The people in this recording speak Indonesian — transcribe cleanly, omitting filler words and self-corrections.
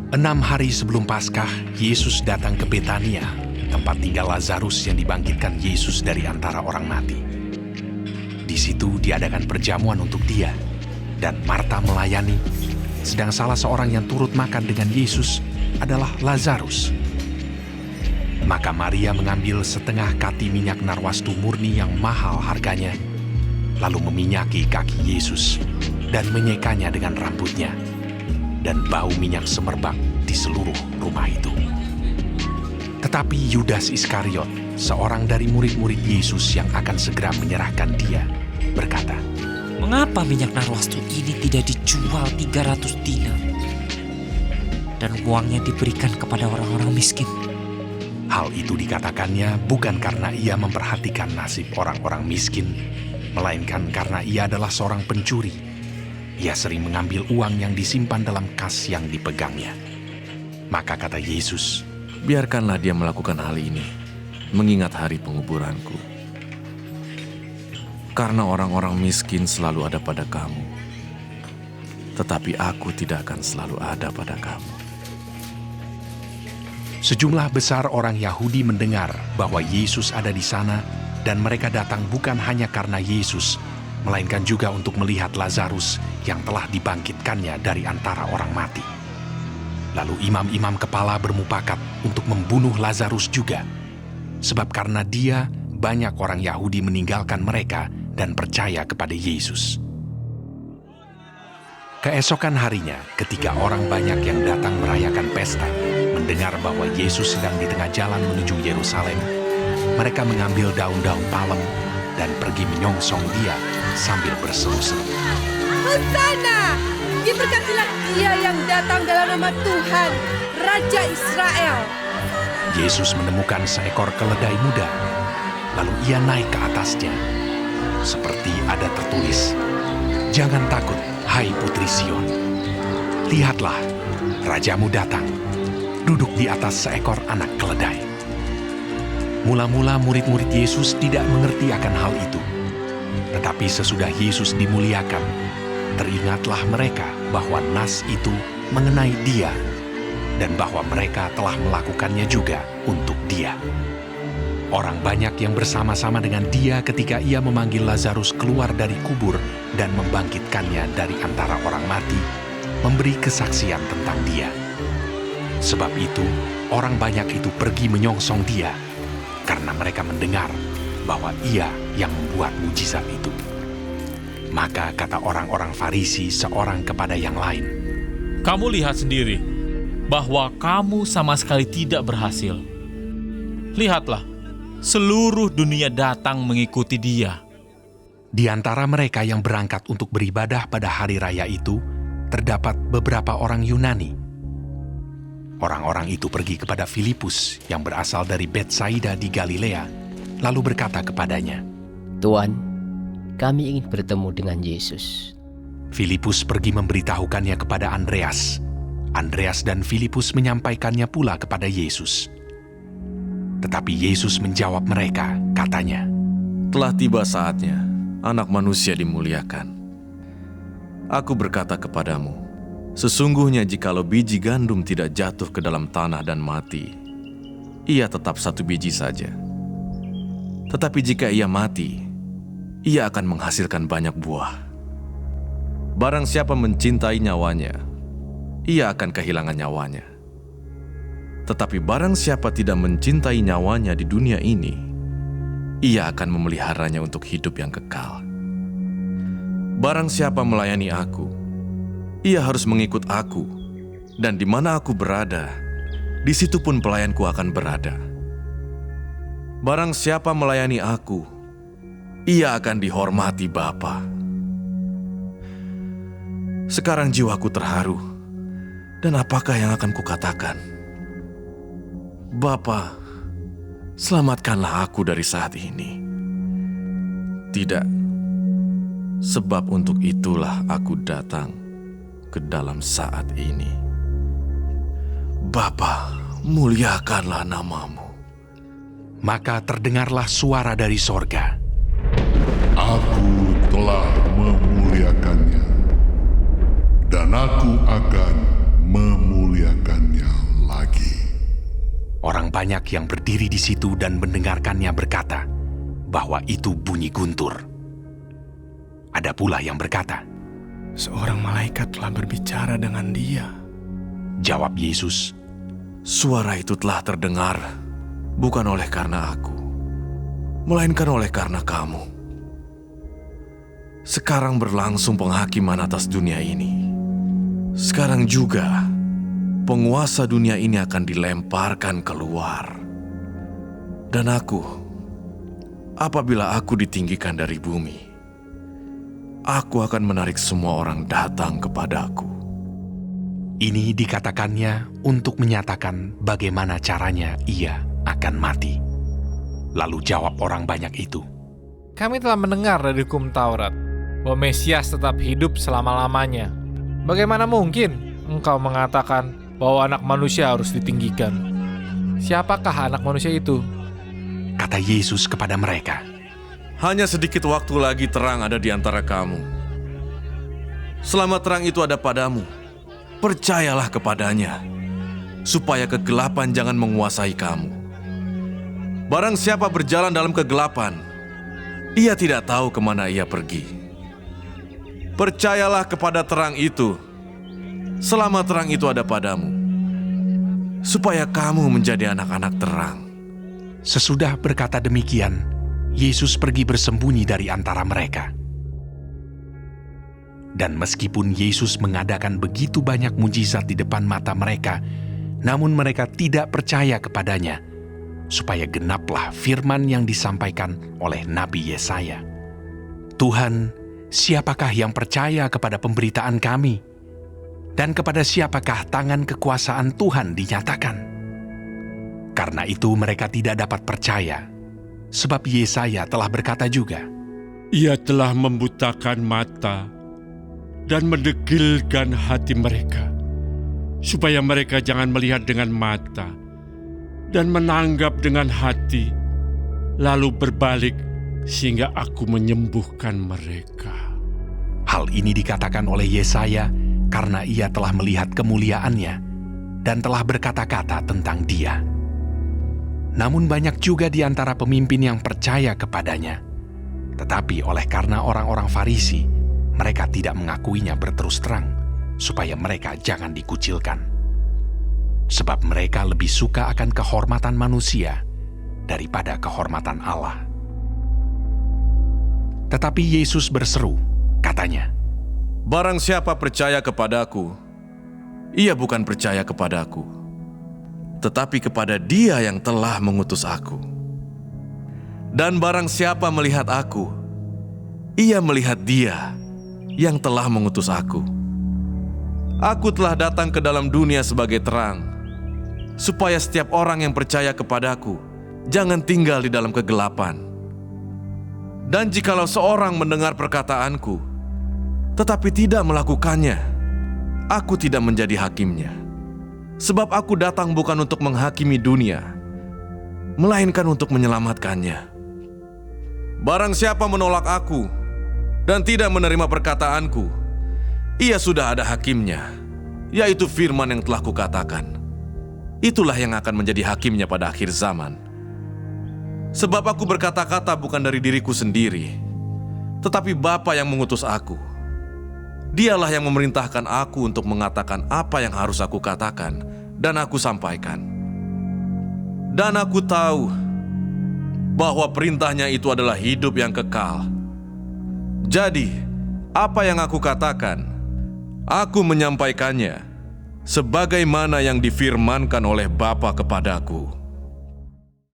6 hari sebelum Paskah, Yesus datang ke Betania, tempat tinggal Lazarus yang dibangkitkan Yesus dari antara orang mati. Di situ diadakan perjamuan untuk dia, dan Marta melayani, sedang salah seorang yang turut makan dengan Yesus adalah Lazarus. Maka Maria mengambil setengah kati minyak narwastu murni yang mahal harganya, lalu meminyaki kaki Yesus dan menyekanya dengan rambutnya, dan bau minyak semerbak di seluruh rumah itu. Tetapi Yudas Iskariot, seorang dari murid-murid Yesus yang akan segera menyerahkan dia, berkata, "Mengapa minyak narwastu ini tidak dijual 300 dinar dan uangnya diberikan kepada orang-orang miskin?" Hal itu dikatakannya bukan karena ia memperhatikan nasib orang-orang miskin, melainkan karena ia adalah seorang pencuri. Ia sering mengambil uang yang disimpan dalam kas yang dipegangnya. Maka kata Yesus, "Biarkanlah dia melakukan hal ini, mengingat hari penguburanku. Karena orang-orang miskin selalu ada pada kamu, tetapi aku tidak akan selalu ada pada kamu." Sejumlah besar orang Yahudi mendengar bahwa Yesus ada di sana, dan mereka datang bukan hanya karena Yesus, melainkan juga untuk melihat Lazarus yang telah dibangkitkannya dari antara orang mati. Lalu imam-imam kepala bermufakat untuk membunuh Lazarus juga, sebab karena dia banyak orang Yahudi meninggalkan mereka dan percaya kepada Yesus. Keesokan harinya, ketika orang banyak yang datang merayakan pesta mendengar bahwa Yesus sedang di tengah jalan menuju Yerusalem, mereka mengambil daun-daun palem dan pergi menyongsong dia sambil berseru-seru, "Hosana! Diberkatilah dia yang datang dalam nama Tuhan, Raja Israel." Yesus menemukan seekor keledai muda, lalu ia naik ke atasnya. Seperti ada tertulis, "Jangan takut, hai Putri Sion. Lihatlah, Rajamu datang, duduk di atas seekor anak keledai." Mula-mula murid-murid Yesus tidak mengerti akan hal itu. Tetapi sesudah Yesus dimuliakan, teringatlah mereka bahwa nas itu mengenai dia, dan bahwa mereka telah melakukannya juga untuk dia. Orang banyak yang bersama-sama dengan dia ketika ia memanggil Lazarus keluar dari kubur dan membangkitkannya dari antara orang mati, memberi kesaksian tentang dia. Sebab itu, orang banyak itu pergi menyongsong dia, karena mereka mendengar bahwa ia yang membuat mujizat itu. Maka kata orang-orang Farisi seorang kepada yang lain, "Kamu lihat sendiri bahwa kamu sama sekali tidak berhasil. Lihatlah, seluruh dunia datang mengikuti dia." Di antara mereka yang berangkat untuk beribadah pada hari raya itu, terdapat beberapa orang Yunani. Orang-orang itu pergi kepada Filipus yang berasal dari Betsaida di Galilea, lalu berkata kepadanya, "Tuan, kami ingin bertemu dengan Yesus." Filipus pergi memberitahukannya kepada Andreas. Andreas dan Filipus menyampaikannya pula kepada Yesus. Tetapi Yesus menjawab mereka, katanya, "Telah tiba saatnya Anak Manusia dimuliakan. Aku berkata kepadamu, sesungguhnya jikalau biji gandum tidak jatuh ke dalam tanah dan mati, ia tetap satu biji saja. Tetapi jika ia mati, ia akan menghasilkan banyak buah. Barang siapa mencintai nyawanya, ia akan kehilangan nyawanya. Tetapi barang siapa tidak mencintai nyawanya di dunia ini, ia akan memeliharanya untuk hidup yang kekal. Barang siapa melayani aku, ia harus mengikut aku, dan di mana aku berada, di situ pun pelayanku akan berada. Barang siapa melayani aku, ia akan dihormati Bapa." Sekarang jiwaku terharu, dan apakah yang akan kukatakan? Bapa, selamatkanlah aku dari saat ini. Tidak, sebab untuk itulah aku datang ke dalam saat ini. Bapa, muliakanlah namamu. Maka terdengarlah suara dari sorga, "Aku telah memuliakannya, dan aku akan memuliakannya." banyak yang berdiri di situ dan mendengarkannya berkata bahwa itu bunyi guntur. Ada pula yang berkata, "Seorang malaikat telah berbicara dengan dia." jawab Yesus, Suara itu telah terdengar bukan oleh karena aku, melainkan oleh karena kamu. Sekarang berlangsung penghakiman atas dunia ini. Sekarang juga penguasa dunia ini akan dilemparkan keluar. Dan aku, apabila aku ditinggikan dari bumi, aku akan menarik semua orang datang kepadaku. Ini dikatakannya untuk menyatakan bagaimana caranya ia akan mati. Lalu jawab orang banyak itu, Kami telah mendengar dari hukum Taurat bahwa Mesias tetap hidup selama-lamanya. Bagaimana mungkin engkau mengatakan bahwa anak manusia harus ditinggikan? Siapakah anak manusia itu? kata Yesus kepada mereka. Hanya sedikit waktu lagi terang ada di antara kamu. Selama terang itu ada padamu, percayalah kepadanya, supaya kegelapan jangan menguasai kamu. Barang siapa berjalan dalam kegelapan, ia tidak tahu kemana ia pergi. Percayalah kepada terang itu, selama terang itu ada padamu, supaya kamu menjadi anak-anak terang. Sesudah berkata demikian, Yesus pergi bersembunyi dari antara mereka. Dan meskipun Yesus mengadakan begitu banyak mujizat di depan mata mereka, namun mereka tidak percaya kepadanya, supaya genaplah firman yang disampaikan oleh Nabi Yesaya. Tuhan, siapakah yang percaya kepada pemberitaan kami? Dan kepada siapakah tangan kekuasaan Tuhan dinyatakan? Karena itu mereka tidak dapat percaya, sebab Yesaya telah berkata juga, Ia telah membutakan mata dan mendegilkan hati mereka, supaya mereka jangan melihat dengan mata dan menanggap dengan hati, lalu berbalik sehingga aku menyembuhkan mereka. hal ini dikatakan oleh Yesaya karena ia telah melihat kemuliaannya dan telah berkata-kata tentang dia. Namun banyak juga di antara pemimpin yang percaya kepadanya. Tetapi oleh karena orang-orang Farisi, mereka tidak mengakuinya berterus terang, supaya mereka jangan dikucilkan. Sebab mereka lebih suka akan kehormatan manusia daripada kehormatan Allah. Tetapi Yesus berseru, katanya, Barang siapa percaya kepadaku, ia bukan percaya kepadaku, tetapi kepada Dia yang telah mengutus aku. Dan barang siapa melihat aku, ia melihat Dia yang telah mengutus aku. Aku telah datang ke dalam dunia sebagai terang, supaya setiap orang yang percaya kepadaku jangan tinggal di dalam kegelapan. Dan jikalau seorang mendengar perkataanku, tetapi tidak melakukannya, aku tidak menjadi hakimnya. Sebab aku datang bukan untuk menghakimi dunia, melainkan untuk menyelamatkannya. Barang siapa menolak aku dan tidak menerima perkataanku, ia sudah ada hakimnya, yaitu firman yang telah kukatakan. Itulah yang akan menjadi hakimnya pada akhir zaman. Sebab aku berkata-kata bukan dari diriku sendiri, tetapi Bapa yang mengutus aku. Dialah yang memerintahkan aku untuk mengatakan apa yang harus aku katakan dan aku sampaikan. Dan aku tahu bahwa perintahnya itu adalah hidup yang kekal. Jadi, apa yang aku katakan, aku menyampaikannya sebagaimana yang difirmankan oleh Bapa kepadaku.